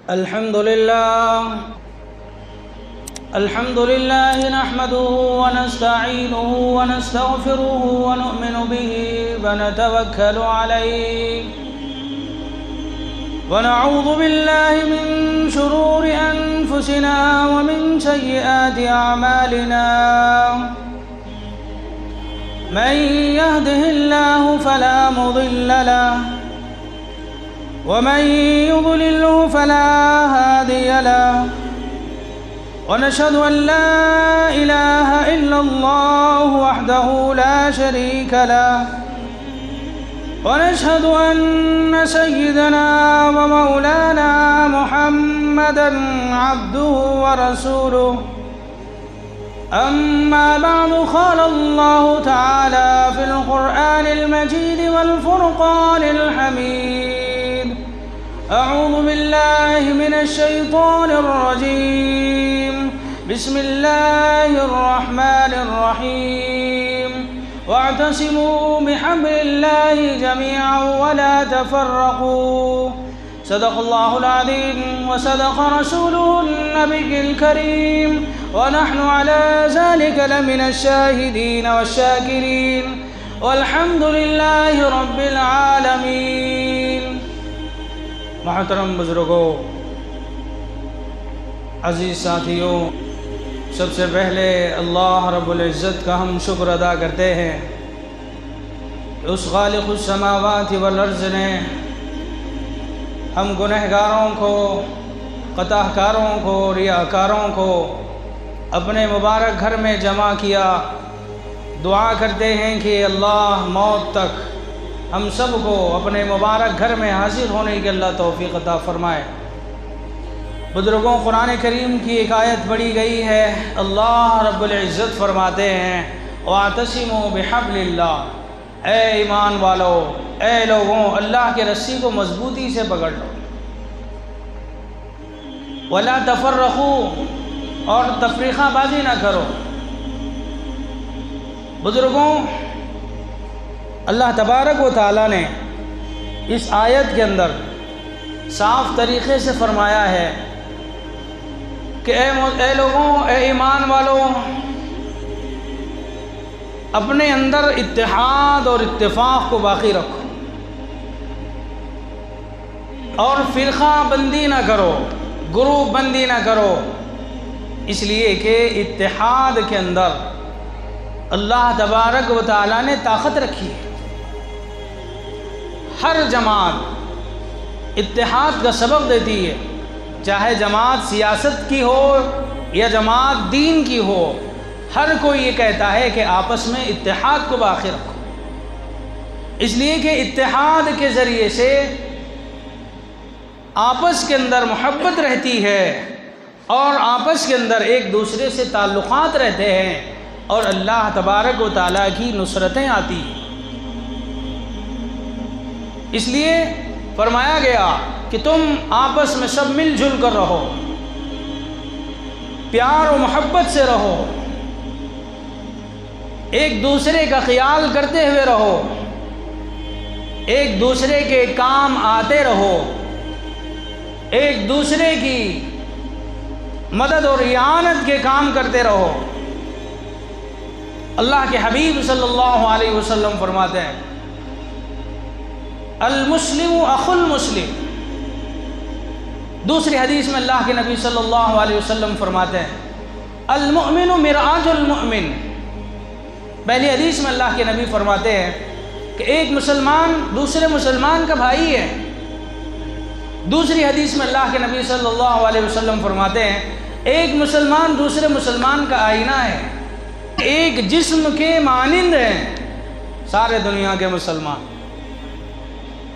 الحمد لله نحمده ونستعينه ونستغفره ونؤمن به ونتوكل عليه ونعوذ بالله من شرور أنفسنا ومن سيئات أعمالنا من يهده الله فلا مضل له ومن يضلله فلا هادي له ونشهد أن لا إله إلا الله وحده لا شريك له ونشهد أن سيدنا ومولانا محمدًا عبده ورسوله أما بعد قال الله تعالى في القرآن المجيد والفرقان الحميد أعوذ بالله من الشيطان الرجيم بسم الله الرحمن الرحيم واعتصموا بحبل الله جميعا ولا تفرقوا صدق الله العظيم وصدق رسوله النبي الكريم ونحن على ذلك لمن الشاهدين والشاكرين والحمد لله رب العالمين۔ محترم بزرگوں، عزیز ساتھیوں، سب سے پہلے اللہ رب العزت کا ہم شکر ادا کرتے ہیں اس خالق السماوات والارض نے ہم گنہگاروں کو، خطا کاروں کو، ریاکاروں کو اپنے مبارک گھر میں جمع کیا۔ دعا کرتے ہیں کہ اللہ موت تک ہم سب کو اپنے مبارک گھر میں حاضر ہونے کی اللہ توفیق عطا فرمائے۔ بزرگوں، قرآن کریم کی ایک آیت پڑھی گئی ہے، اللہ رب العزت فرماتے ہیں وَاعْتَصِمُوا بِحَبْلِ اللَّهِ، اے ایمان والو، اے لوگوں، اللہ کے رسی کو مضبوطی سے پکڑ لو، وَلَا تَفَرَّقُوا، اور تفریقہ بازی نہ کرو۔ بزرگوں، اللہ تبارک و تعالیٰ نے اس آیت کے اندر صاف طریقے سے فرمایا ہے کہ اے لوگوں، اے ایمان والو، اپنے اندر اتحاد اور اتفاق کو باقی رکھو اور فرقہ بندی نہ کرو، گروپ بندی نہ کرو، اس لیے کہ اتحاد کے اندر اللہ تبارک و تعالیٰ نے طاقت رکھی ہے۔ ہر جماعت اتحاد کا سبب دیتی ہے، چاہے جماعت سیاست کی ہو یا جماعت دین کی ہو، ہر کوئی یہ کہتا ہے کہ آپس میں اتحاد کو باقی رکھو، اس لیے کہ اتحاد کے ذریعے سے آپس کے اندر محبت رہتی ہے اور آپس کے اندر ایک دوسرے سے تعلقات رہتے ہیں اور اللہ تبارک و تعالیٰ کی نصرتیں آتی ہیں۔ اس لیے فرمایا گیا کہ تم آپس میں سب مل جل کر رہو، پیار و محبت سے رہو، ایک دوسرے کا خیال کرتے ہوئے رہو، ایک دوسرے کے کام آتے رہو، ایک دوسرے کی مدد اور اعانت کے کام کرتے رہو۔ اللہ کے حبیب صلی اللہ علیہ وسلم فرماتے ہیں المسلم اخو المسلم۔ دوسری حدیث میں اللہ کے نبی صلی اللہ علیہ وسلم فرماتے ہیں المؤمن مرآۃ المؤمن۔ پہلی حدیث میں اللہ کے نبی فرماتے ہیں کہ ایک مسلمان دوسرے مسلمان کا بھائی ہے۔ دوسری حدیث میں اللہ کے نبی صلی اللہ علیہ وسلم فرماتے ہیں ایک مسلمان دوسرے مسلمان کا آئینہ ہے، ایک جسم کے مانند ہیں سارے دنیا کے مسلمان۔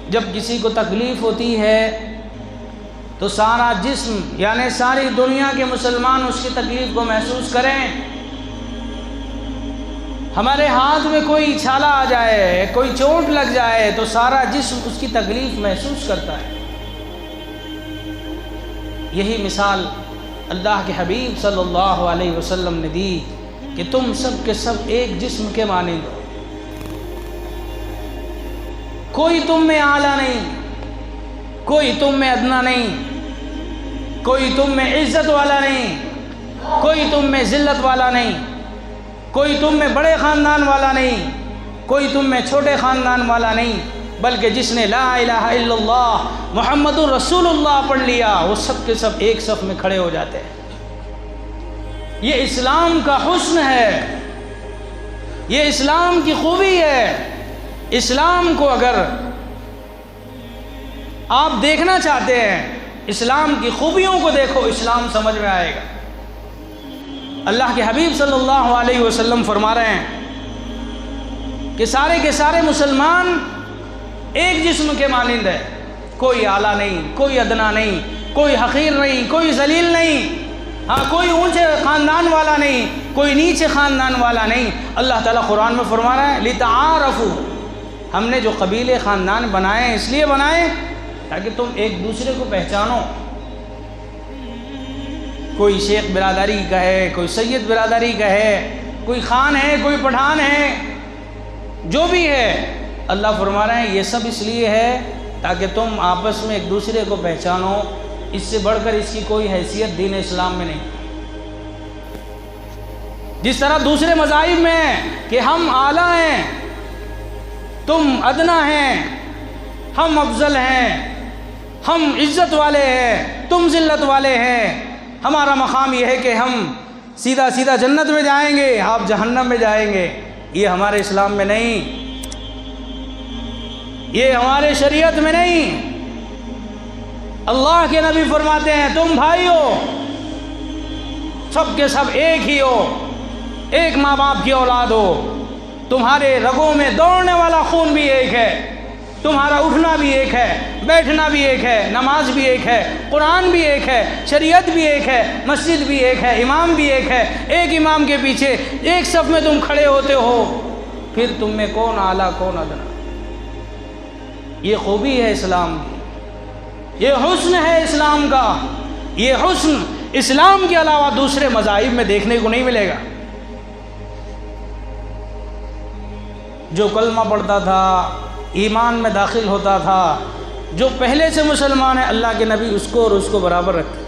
جب کسی کو تکلیف ہوتی ہے تو سارا جسم یعنی ساری دنیا کے مسلمان اس کی تکلیف کو محسوس کریں۔ ہمارے ہاتھ میں کوئی چھالا آ جائے، کوئی چوٹ لگ جائے تو سارا جسم اس کی تکلیف محسوس کرتا ہے۔ یہی مثال اللہ کے حبیب صلی اللہ علیہ وسلم نے دی کہ تم سب کے سب ایک جسم کے مانند ہو، کوئی تم میں اعلیٰ نہیں، کوئی تم میں ادنا نہیں، کوئی تم میں عزت والا نہیں، کوئی تم میں ذلت والا نہیں، کوئی تم میں بڑے خاندان والا نہیں، کوئی تم میں چھوٹے خاندان والا نہیں، بلکہ جس نے لا الہ الا اللہ محمد الرسول اللہ پڑھ لیا وہ سب کے سب ایک صف میں کھڑے ہو جاتے ہیں۔ یہ اسلام کا حسن ہے، یہ اسلام کی خوبی ہے۔ اسلام کو اگر آپ دیکھنا چاہتے ہیں، اسلام کی خوبیوں کو دیکھو، اسلام سمجھ میں آئے گا۔ اللہ کے حبیب صلی اللہ علیہ وسلم فرما رہے ہیں کہ سارے کے سارے مسلمان ایک جسم کے مانند ہے، کوئی اعلیٰ نہیں، کوئی ادنا نہیں، کوئی حقیر نہیں، کوئی ذلیل نہیں، ہاں کوئی اونچے خاندان والا نہیں، کوئی نیچے خاندان والا نہیں۔ اللہ تعالیٰ قرآن میں فرما رہا ہے لِتَعَارَفُوا، ہم نے جو قبیلے خاندان بنائے اس لیے بنائے تاکہ تم ایک دوسرے کو پہچانو۔ کوئی شیخ برادری کا ہے، کوئی سید برادری کا ہے، کوئی خان ہے، کوئی پٹھان ہے، جو بھی ہے، اللہ فرما رہے ہیں یہ سب اس لیے ہے تاکہ تم آپس میں ایک دوسرے کو پہچانو۔ اس سے بڑھ کر اس کی کوئی حیثیت دین اسلام میں نہیں۔ جس طرح دوسرے مذاہب میں ہے کہ ہم اعلیٰ ہیں، تم ادنا ہیں، ہم افضل ہیں، ہم عزت والے ہیں، تم ذلت والے ہیں، ہمارا مقام یہ ہے کہ ہم سیدھا سیدھا جنت میں جائیں گے، آپ جہنم میں جائیں گے، یہ ہمارے اسلام میں نہیں، یہ ہمارے شریعت میں نہیں۔ اللہ کے نبی فرماتے ہیں تم بھائی ہو، سب کے سب ایک ہی ہو، ایک ماں باپ کی اولاد ہو، تمہارے رگوں میں دوڑنے والا خون بھی ایک ہے، تمہارا اٹھنا بھی ایک ہے، بیٹھنا بھی ایک ہے، نماز بھی ایک ہے، قرآن بھی ایک ہے، شریعت بھی ایک ہے، مسجد بھی ایک ہے، امام بھی ایک ہے، ایک امام کے پیچھے ایک صف میں تم کھڑے ہوتے ہو، پھر تم میں کون اعلیٰ کون ادنا۔ یہ خوبی ہے اسلام کی، یہ حسن ہے اسلام کا، یہ حسن اسلام کے علاوہ دوسرے مذاہب میں دیکھنے کو نہیں ملے گا۔ جو کلمہ پڑھتا تھا، ایمان میں داخل ہوتا تھا، جو پہلے سے مسلمان ہے، اللہ کے نبی اس کو اور اس کو برابر رکھتے۔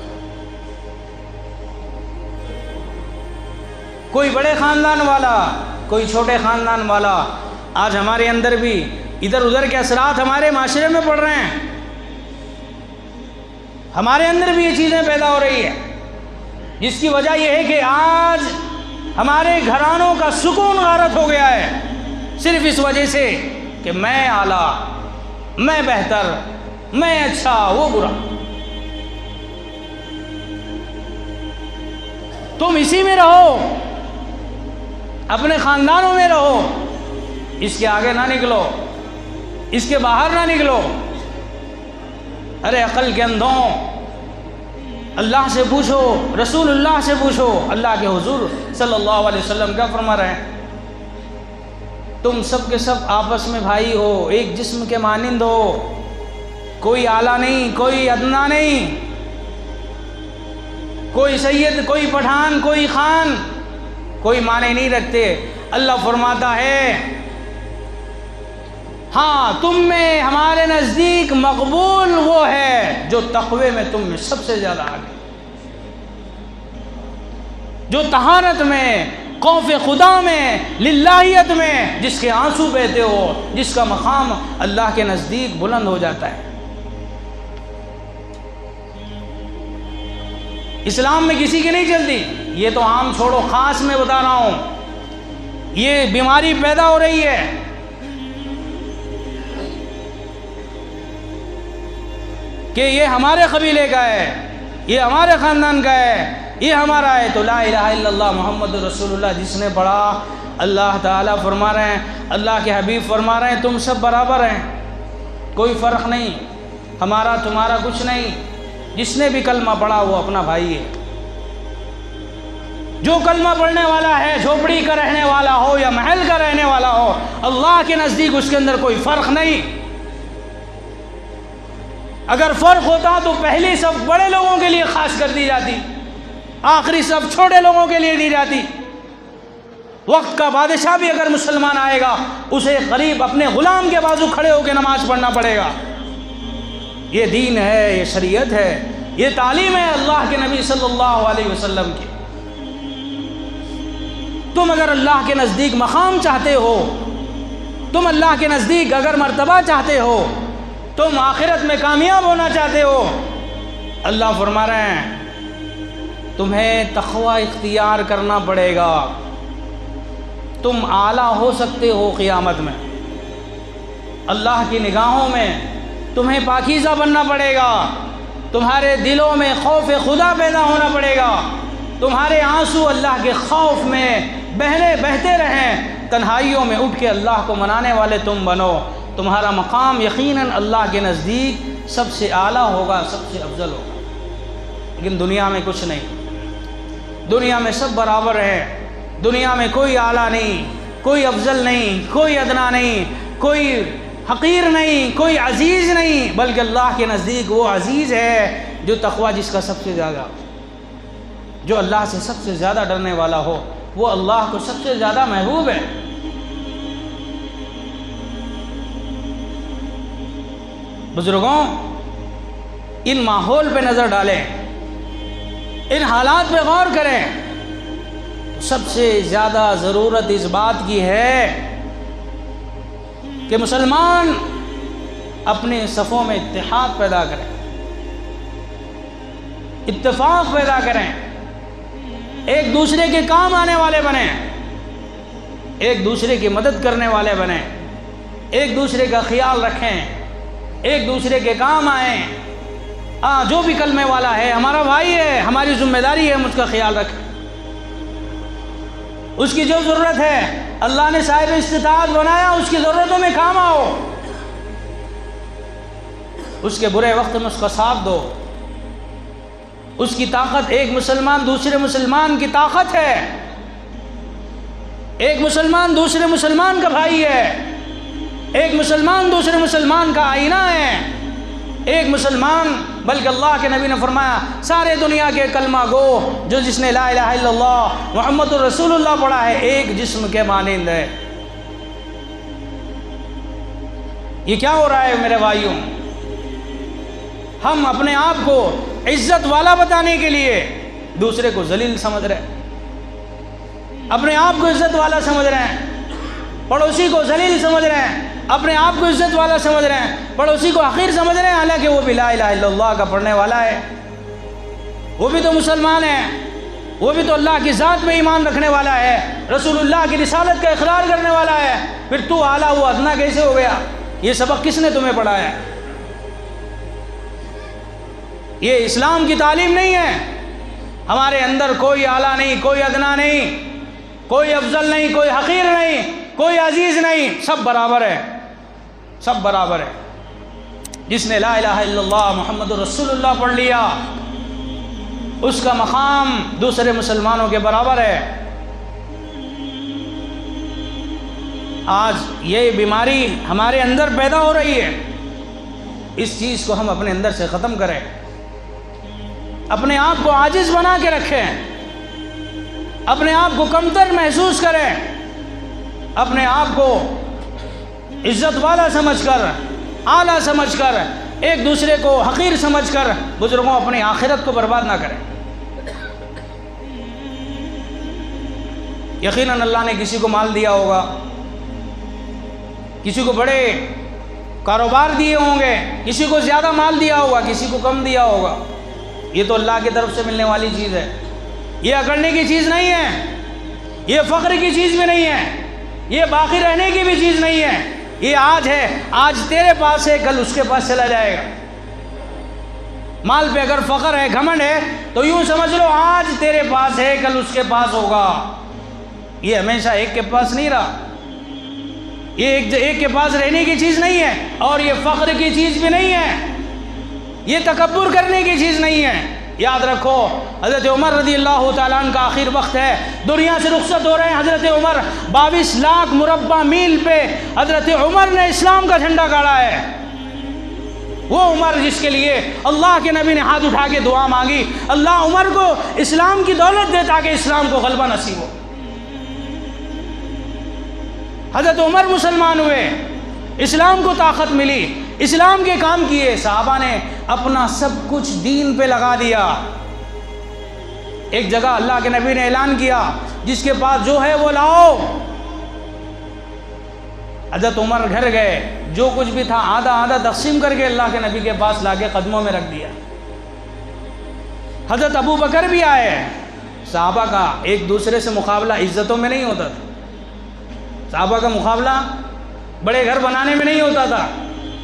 کوئی بڑے خاندان والا، کوئی چھوٹے خاندان والا، آج ہمارے اندر بھی ادھر ادھر کے اثرات ہمارے معاشرے میں پڑ رہے ہیں، ہمارے اندر بھی یہ چیزیں پیدا ہو رہی ہیں، جس کی وجہ یہ ہے کہ آج ہمارے گھرانوں کا سکون غارت ہو گیا ہے، صرف اس وجہ سے کہ میں اعلیٰ، میں بہتر، میں اچھا، وہ برا۔ تم اسی میں رہو، اپنے خاندانوں میں رہو، اس کے آگے نہ نکلو، اس کے باہر نہ نکلو۔ ارے عقل کے اندھوں، اللہ سے پوچھو، رسول اللہ سے پوچھو، اللہ کے حضور صلی اللہ علیہ وسلم کیا فرما رہے ہیں؟ تم سب کے سب آپس میں بھائی ہو، ایک جسم کے مانند ہو، کوئی اعلیٰ نہیں، کوئی ادنا نہیں، کوئی سید، کوئی پٹھان، کوئی خان، کوئی معنی نہیں رکھتے۔ اللہ فرماتا ہے ہاں تم میں ہمارے نزدیک مقبول وہ ہے جو تقوی میں تم میں سب سے زیادہ آگے، جو طہارت میں، خوف خدا میں، للہیت میں، جس کے آنسو بہتے ہو، جس کا مقام اللہ کے نزدیک بلند ہو جاتا ہے۔ اسلام میں کسی کی نہیں چلتی، یہ تو عام چھوڑو، خاص میں بتا رہا ہوں، یہ بیماری پیدا ہو رہی ہے۔ کہ یہ ہمارے قبیلے کا ہے، یہ ہمارے خاندان کا ہے، یہ ہمارا ہے، تو لا الہ الا اللہ محمد رسول اللہ جس نے پڑھا، اللہ تعالیٰ فرما رہے ہیں، اللہ کے حبیب فرما رہے ہیں تم سب برابر ہیں، کوئی فرق نہیں، ہمارا تمہارا کچھ نہیں۔ جس نے بھی کلمہ پڑھا وہ اپنا بھائی ہے۔ جو کلمہ پڑھنے والا ہے، جھوپڑی کا رہنے والا ہو یا محل کا رہنے والا ہو، اللہ کے نزدیک اس کے اندر کوئی فرق نہیں۔ اگر فرق ہوتا تو پہلی صف بڑے لوگوں کے لیے خاص کر دی جاتی، آخری صف چھوٹے لوگوں کے لیے دی جاتی۔ وقت کا بادشاہ بھی اگر مسلمان آئے گا، اسے قریب اپنے غلام کے بازو کھڑے ہو کے نماز پڑھنا پڑے گا۔ یہ دین ہے، یہ شریعت ہے، یہ تعلیم ہے اللہ کے نبی صلی اللہ علیہ وسلم کی۔ تم اگر اللہ کے نزدیک مقام چاہتے ہو، تم اللہ کے نزدیک اگر مرتبہ چاہتے ہو، تم آخرت میں کامیاب ہونا چاہتے ہو، اللہ فرما رہے ہیں تمہیں تقوی اختیار کرنا پڑے گا۔ تم اعلیٰ ہو سکتے ہو قیامت میں، اللہ کی نگاہوں میں تمہیں پاکیزہ بننا پڑے گا، تمہارے دلوں میں خوف خدا پیدا ہونا پڑے گا، تمہارے آنسو اللہ کے خوف میں بہتے رہیں، تنہائیوں میں اٹھ کے اللہ کو منانے والے تم بنو، تمہارا مقام یقیناً اللہ کے نزدیک سب سے اعلیٰ ہوگا، سب سے افضل ہوگا۔ لیکن دنیا میں کچھ نہیں، دنیا میں سب برابر ہے، دنیا میں کوئی اعلیٰ نہیں، کوئی افضل نہیں، کوئی ادنا نہیں، کوئی حقیر نہیں، کوئی عزیز نہیں، بلکہ اللہ کے نزدیک وہ عزیز ہے جو تقوی جس کا سب سے زیادہ، جو اللہ سے سب سے زیادہ ڈرنے والا ہو، وہ اللہ کو سب سے زیادہ محبوب ہے۔ بزرگوں، ان ماحول پہ نظر ڈالیں، ان حالات پہ غور کریں، سب سے زیادہ ضرورت اس بات کی ہے کہ مسلمان اپنے صفوں میں اتحاد پیدا کریں، اتفاق پیدا کریں، ایک دوسرے کے کام آنے والے بنیں، ایک دوسرے کی مدد کرنے والے بنیں، ایک دوسرے کا خیال رکھیں، ایک دوسرے کے کام آئیں۔ جو بھی کلمے والا ہے ہمارا بھائی ہے، ہماری ذمہ داری ہے ہم اس کا خیال رکھیں، اس کی جو ضرورت ہے، اللہ نے صاحب استطاعت بنایا، اس کی ضرورتوں میں کام آؤ، اس کے برے وقت میں اس کا ساتھ دو۔ اس کی طاقت، ایک مسلمان دوسرے مسلمان کی طاقت ہے، ایک مسلمان دوسرے مسلمان کا بھائی ہے، ایک مسلمان دوسرے مسلمان کا آئینہ ہے، ایک مسلمان، بلکہ اللہ کے نبی نے فرمایا سارے دنیا کے کلمہ گو جو جس نے لا الہ الا اللہ محمد رسول اللہ پڑھا ہے ایک جسم کے مانند ہے۔ یہ کیا ہو رہا ہے میرے بھائیوں؟ ہم اپنے آپ کو عزت والا بتانے کے لیے دوسرے کو ذلیل سمجھ رہے ہیں، اپنے آپ کو عزت والا سمجھ رہے ہیں، پڑوسی کو ذلیل سمجھ رہے ہیں، اپنے آپ کو عزت والا سمجھ رہے ہیں، پڑوسی کو حقیر سمجھ رہے ہیں، حالانکہ وہ بھی لا الہ الا اللہ کا پڑھنے والا ہے، وہ بھی تو مسلمان ہے، وہ بھی تو اللہ کی ذات میں ایمان رکھنے والا ہے، رسول اللہ کی رسالت کا اقرار کرنے والا ہے، پھر تو اعلیٰ وہ ادنا کیسے ہو گیا؟ یہ سبق کس نے تمہیں پڑھایا ہے؟ یہ اسلام کی تعلیم نہیں ہے۔ ہمارے اندر کوئی اعلیٰ نہیں، کوئی ادنا نہیں، کوئی افضل نہیں، کوئی حقیر نہیں، کوئی عزیز نہیں، سب برابر ہے، سب برابر ہے۔ جس نے لا الہ الا اللہ محمد رسول اللہ پڑھ لیا اس کا مقام دوسرے مسلمانوں کے برابر ہے۔ آج یہ بیماری ہمارے اندر پیدا ہو رہی ہے، اس چیز کو ہم اپنے اندر سے ختم کریں، اپنے آپ کو عاجز بنا کے رکھیں، اپنے آپ کو کمتر محسوس کریں، اپنے آپ کو عزت والا سمجھ کر، اعلیٰ سمجھ کر، ایک دوسرے کو حقیر سمجھ کر بزرگوں اپنی آخرت کو برباد نہ کریں۔ یقیناً اللہ نے کسی کو مال دیا ہوگا، کسی کو بڑے کاروبار دیے ہوں گے، کسی کو زیادہ مال دیا ہوگا، کسی کو کم دیا ہوگا، یہ تو اللہ کی طرف سے ملنے والی چیز ہے، یہ اکڑنے کی چیز نہیں ہے، یہ فخر کی چیز بھی نہیں ہے، یہ باقی رہنے کی بھی چیز نہیں ہے، یہ آج ہے، آج تیرے پاس ہے، کل اس کے پاس چلا جائے گا۔ مال پہ اگر فخر ہے، گھمنڈ ہے، تو یوں سمجھ لو آج تیرے پاس ہے، کل اس کے پاس ہوگا، یہ ہمیشہ ایک کے پاس نہیں رہا، یہ ایک کے پاس رہنے کی چیز نہیں ہے، اور یہ فخر کی چیز بھی نہیں ہے، یہ تکبر کرنے کی چیز نہیں ہے۔ یاد رکھو حضرت عمر رضی اللہ تعالیٰ عنہ کا آخر وقت ہے، دنیا سے رخصت ہو رہے ہیں حضرت عمر، 22 لاکھ مربع میل پہ حضرت عمر نے اسلام کا جھنڈا گاڑا ہے، وہ عمر جس کے لیے اللہ کے نبی نے ہاتھ اٹھا کے دعا مانگی، اللہ عمر کو اسلام کی دولت دے تاکہ اسلام کو غلبہ نصیب ہو۔ حضرت عمر مسلمان ہوئے، اسلام کو طاقت ملی، اسلام کے کام کیے، صحابہ نے اپنا سب کچھ دین پہ لگا دیا۔ ایک جگہ اللہ کے نبی نے اعلان کیا جس کے پاس جو ہے وہ لاؤ۔ حضرت عمر گھر گئے، جو کچھ بھی تھا آدھا آدھا تقسیم کر کے اللہ کے نبی کے پاس لا کے قدموں میں رکھ دیا۔ حضرت ابو بکر بھی آئے۔ صحابہ کا ایک دوسرے سے مقابلہ عزتوں میں نہیں ہوتا تھا، صحابہ کا مقابلہ بڑے گھر بنانے میں نہیں ہوتا تھا،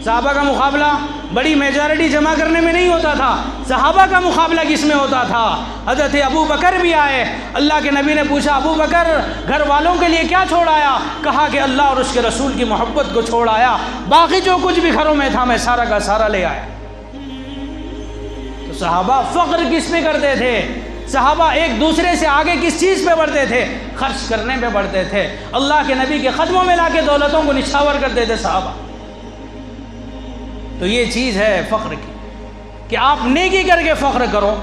صحابہ کا مقابلہ بڑی میجارٹی جمع کرنے میں نہیں ہوتا تھا، صحابہ کا مقابلہ کس میں ہوتا تھا؟ حضرت ابو بکر بھی آئے۔ اللہ کے نبی نے پوچھا ابو بکر گھر والوں کے لیے کیا چھوڑ آیا؟ کہا کہ اللہ اور اس کے رسول کی محبت کو چھوڑ آیا، باقی جو کچھ بھی گھروں میں تھا میں سارا کا سارا لے آیا۔ تو صحابہ فخر کس پہ کرتے تھے؟ صحابہ ایک دوسرے سے آگے کس چیز پہ بڑھتے تھے؟ خرچ کرنے پہ بڑھتے تھے۔ اللہ کے نبی کے قدموں میں لا کے دولتوں کو نچھاور کرتے تھے صحابہ۔ تو یہ چیز ہے فخر کی کہ آپ نیکی کر کے فخر کرو،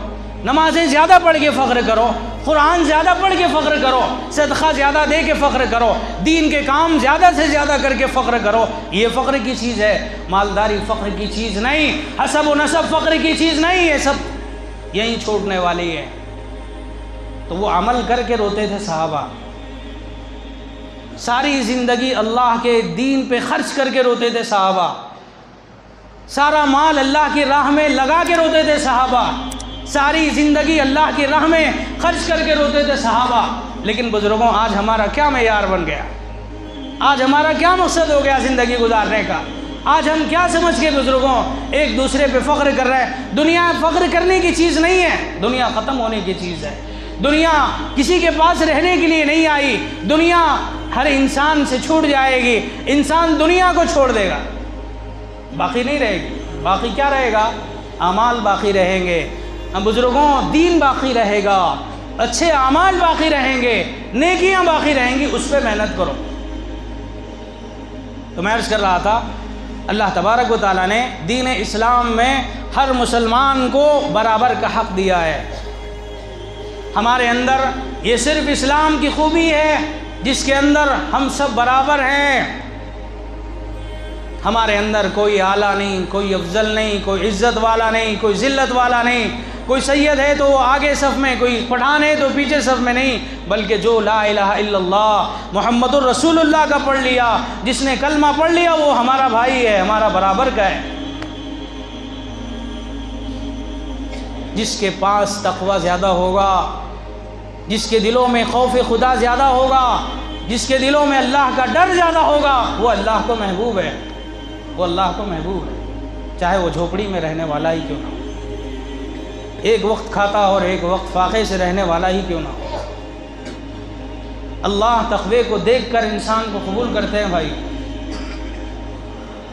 نمازیں زیادہ پڑھ کے فخر کرو، قرآن زیادہ پڑھ کے فخر کرو، صدقہ زیادہ دے کے فخر کرو، دین کے کام زیادہ سے زیادہ کر کے فخر کرو۔ یہ فخر کی چیز ہے، مالداری فخر کی چیز نہیں، حسب و نسب فخر کی چیز نہیں، یہ سب یہیں چھوڑنے والی ہے۔ تو وہ عمل کر کے روتے تھے صحابہ، ساری زندگی اللہ کے دین پہ خرچ کر کے روتے تھے صحابہ، سارا مال اللہ کی راہ میں لگا کے روتے تھے صحابہ، ساری زندگی اللہ کی راہ میں خرچ کر کے روتے تھے صحابہ۔ لیکن بزرگوں آج ہمارا کیا معیار بن گیا؟ آج ہمارا کیا مقصد ہو گیا زندگی گزارنے کا؟ آج ہم کیا سمجھ کے بزرگوں ایک دوسرے پہ فخر کر رہے ہیں؟ دنیا فخر کرنے کی چیز نہیں ہے، دنیا ختم ہونے کی چیز ہے۔ دنیا کسی کے پاس رہنے کے لیے نہیں آئی، دنیا ہر انسان سے چھوٹ جائے گی، انسان دنیا کو چھوڑ دے گا، باقی نہیں رہے گی۔ باقی کیا رہے گا؟ اعمال باقی رہیں گے بزرگوں، دین باقی رہے گا، اچھے اعمال باقی رہیں گے، نیکیاں باقی رہیں گی، اس پہ محنت کرو۔ تو میں عرض کر رہا تھا اللہ تبارک و تعالیٰ نے دین اسلام میں ہر مسلمان کو برابر کا حق دیا ہے۔ ہمارے اندر یہ صرف اسلام کی خوبی ہے جس کے اندر ہم سب برابر ہیں، ہمارے اندر کوئی اعلیٰ نہیں، کوئی افضل نہیں، کوئی عزت والا نہیں، کوئی ذلت والا نہیں، کوئی سید ہے تو وہ آگے صف میں، کوئی پٹھان ہے تو پیچھے صف میں نہیں، بلکہ جو لا الہ الا اللہ محمد الرسول اللہ کا پڑھ لیا، جس نے کلمہ پڑھ لیا وہ ہمارا بھائی ہے، ہمارا برابر کا ہے۔ جس کے پاس تقوی زیادہ ہوگا، جس کے دلوں میں خوف خدا زیادہ ہوگا، جس کے دلوں میں اللہ کا ڈر زیادہ ہوگا، وہ اللہ کو محبوب ہے، وہ اللہ کو محبوب ہے، چاہے وہ جھوپڑی میں رہنے والا ہی کیوں نہ ہو، ایک وقت کھاتا اور ایک وقت فاقے سے رہنے والا ہی کیوں نہ ہو۔ اللہ تقوی کو دیکھ کر انسان کو قبول کرتے ہیں بھائی،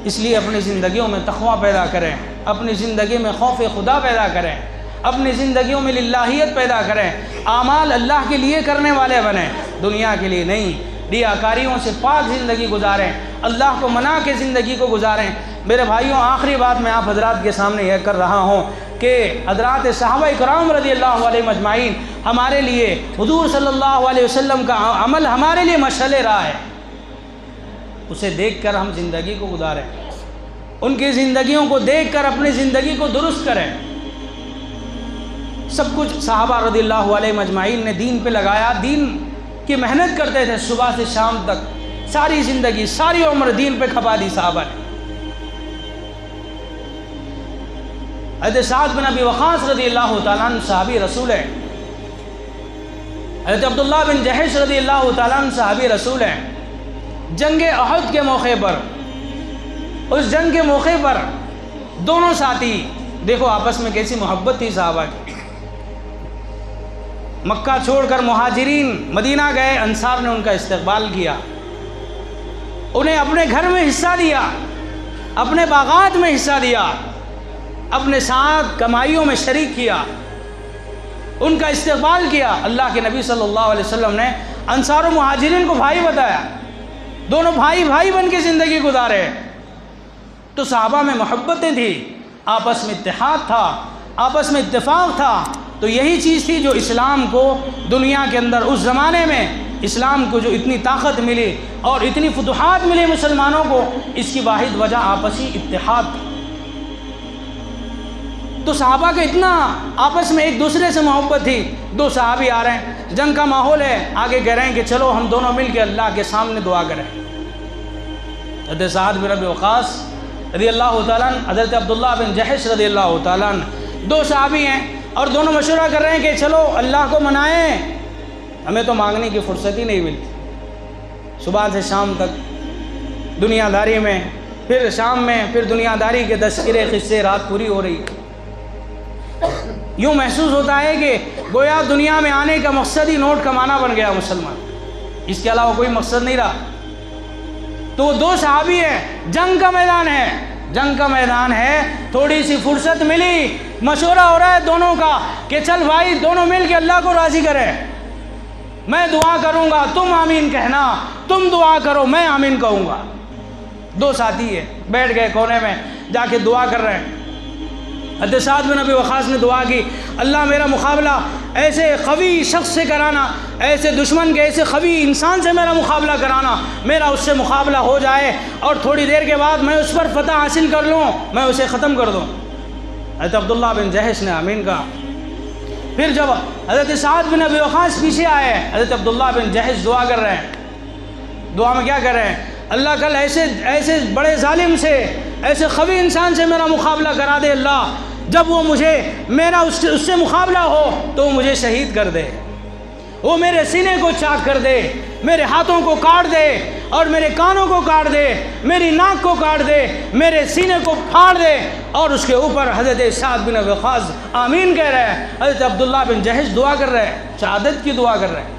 اس لیے اپنی زندگیوں میں تقوی پیدا کریں، اپنی زندگی میں خوف خدا پیدا کریں، اپنی زندگیوں میں للہیت پیدا کریں، اعمال اللہ کے لیے کرنے والے بنیں، دنیا کے لیے نہیں، ریاکاریوں سے پاک زندگی گزاریں، اللہ کو منا کے زندگی کو گزاریں۔ میرے بھائیوں، آخری بات میں آپ حضرات کے سامنے یہ کر رہا ہوں کہ حضرات صحابہ کرام رضی اللہ علیہ مجمعین ہمارے لیے حضور صلی اللہ علیہ وسلم کا عمل ہمارے لیے مشعل راہ ہے، اسے دیکھ کر ہم زندگی کو گزاریں، ان کی زندگیوں کو دیکھ کر اپنی زندگی کو درست کریں۔ سب کچھ صحابہ رضی اللہ علیہ مجمعین نے دین پہ لگایا، دین کی محنت کرتے تھے صبح سے شام تک، ساری زندگی ساری عمر دین پہ کھپا دی صحابہ نے۔ حضرت سعد بن ابی وقاص رضی اللہ تعالیٰ عنہ صحابی رسول ہیں، حضرت عبداللہ بن جحش رضی اللہ تعالیٰ عنہ صحابی رسول ہیں۔ جنگ احد کے موقع پر، اس جنگ کے موقع پر دونوں ساتھی دیکھو آپس میں کیسی محبت تھی صحابہ کی۔ مکہ چھوڑ کر مہاجرین مدینہ گئے، انصار نے ان کا استقبال کیا، انہیں اپنے گھر میں حصہ دیا، اپنے باغات میں حصہ دیا، اپنے ساتھ کمائیوں میں شریک کیا، ان کا استقبال کیا۔ اللہ کے نبی صلی اللہ علیہ وسلم نے انصار و مہاجرین کو بھائی بتایا، دونوں بھائی بھائی بن کے زندگی گزارے۔ تو صحابہ میں محبتیں تھیں، آپس میں اتحاد تھا، آپس میں اتفاق تھا۔ تو یہی چیز تھی جو اسلام کو دنیا کے اندر اس زمانے میں اسلام کو جو اتنی طاقت ملی اور اتنی فتوحات ملی مسلمانوں کو، اس کی واحد وجہ آپسی اتحاد تھی۔ تو صحابہ کا اتنا آپس میں ایک دوسرے سے محبت تھی. 2 صحابی آ رہے ہیں, جنگ کا ماحول ہے, آگے کہہ رہے ہیں کہ چلو ہم دونوں مل کے اللہ کے سامنے دعا کریں. حضرت سعد بن ابی وقاص رضی اللہ تعالیٰ عنہ, حضرت عبداللہ بن جحش رضی اللہ تعالیٰ عنہ, 2 صحابی ہیں اور دونوں مشورہ کر رہے ہیں کہ چلو اللہ کو منائیں, ہمیں تو مانگنے کی فرصت ہی نہیں ملتی. صبح سے شام تک دنیا داری میں, پھر شام میں پھر دنیا داری کے تذکرے قصے, رات پوری ہو رہی. یوں محسوس ہوتا ہے کہ گویا دنیا میں آنے کا مقصد ہی نوٹ کمانا بن گیا مسلمان, اس کے علاوہ کوئی مقصد نہیں رہا. تو وہ 2 صحابی ہیں, جنگ کا میدان ہے, جنگ کا میدان ہے, تھوڑی سی فرصت ملی, مشورہ ہو رہا ہے دونوں کا کہ چل بھائی دونوں مل کے اللہ کو راضی کریں, میں دعا کروں گا تم آمین کہنا, تم دعا کرو میں آمین کہوں گا. 2 ساتھی ہیں, بیٹھ گئے کونے میں جا کے دعا کر رہے ہیں. حضرت سعد بن ابی وقاص نے دعا کی, اللہ میرا مقابلہ ایسے قوی شخص سے کرانا, ایسے دشمن کے ایسے قوی انسان سے میرا مقابلہ کرانا, میرا اس سے مقابلہ ہو جائے اور تھوڑی دیر کے بعد میں اس پر فتح حاصل کر لوں, میں اسے ختم کر دوں. حضرت عبداللہ بن جحش نے آمین کہا. پھر جب حضرت سعد بن ابی وقاص پیچھے آئے, حضرت عبداللہ بن جحش دعا کر رہے ہیں. دعا میں کیا کر رہے ہیں, اللہ کل ایسے بڑے ظالم سے, ایسے قوی انسان سے میرا مقابلہ کرا دے اللہ, جب وہ مجھے میرا اس سے مقابلہ ہو تو وہ مجھے شہید کر دے, وہ میرے سینے کو چاک کر دے, میرے ہاتھوں کو کاٹ دے اور میرے کانوں کو کاٹ دے, میری ناک کو کاٹ دے, میرے سینے کو پھاڑ دے. اور اس کے اوپر حضرت سعد بن ابی وقاص آمین کہہ رہے ہیں, حضرت عبداللہ بن جحش دعا کر رہے ہیں, شہادت کی دعا کر رہے ہیں,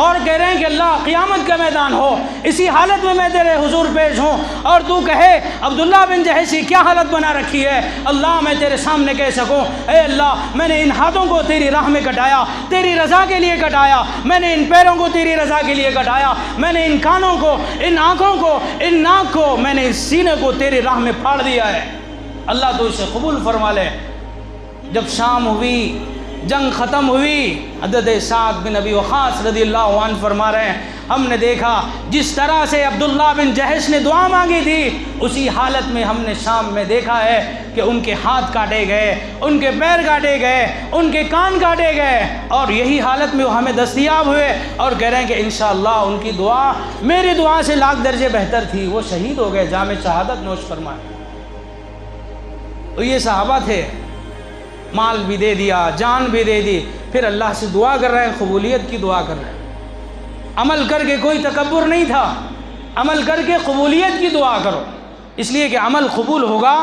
اور کہہ رہے ہیں کہ اللہ قیامت کا میدان ہو, اسی حالت میں تیرے حضور پیش ہوں اور تو کہے عبداللہ بن جحش کی کیا حالت بنا رکھی ہے, اللہ میں تیرے سامنے کہہ سکوں اے اللہ میں نے ان ہاتھوں کو تیری راہ میں کٹایا, تیری رضا کے لیے کٹایا, میں نے ان پیروں کو تیری رضا کے لیے کٹایا, میں نے ان کانوں کو, ان آنکھوں کو, ان ناک کو, میں نے اس سینے کو تیری راہ میں پھاڑ دیا ہے, اللہ تو اسے قبول فرما لے. جب شام ہوئی, جنگ ختم ہوئی, حضرت سعد بن ابی وقاص رضی اللہ عنہ فرما رہے ہیں ہم نے دیکھا جس طرح سے عبداللہ بن جحش نے دعا مانگی تھی, اسی حالت میں ہم نے شام میں دیکھا ہے کہ ان کے ہاتھ کاٹے گئے, ان کے پیر کاٹے گئے, ان کے کان کاٹے گئے, اور یہی حالت میں وہ ہمیں دستیاب ہوئے, اور کہہ رہے ہیں کہ انشاءاللہ ان کی دعا میری دعا سے لاکھ درجے بہتر تھی, وہ شہید ہو گئے, جام شہادت نوش فرمائے. تو یہ صحابہ تھے, مال بھی دے دیا, جان بھی دے دی, پھر اللہ سے دعا کر رہے ہیں, قبولیت کی دعا کر رہے ہیں. عمل کر کے کوئی تکبر نہیں تھا, عمل کر کے قبولیت کی دعا کرو, اس لیے کہ عمل قبول ہوگا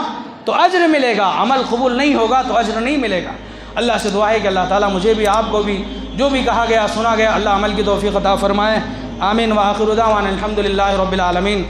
تو اجر ملے گا, عمل قبول نہیں ہوگا تو اجر نہیں ملے گا. اللہ سے دعا ہے کہ اللہ تعالیٰ مجھے بھی آپ کو بھی جو بھی کہا گیا سنا گیا اللہ عمل کی توفیق عطا فرمائے. آمین. وآخر دعوانا الحمدللہ رب العالمین.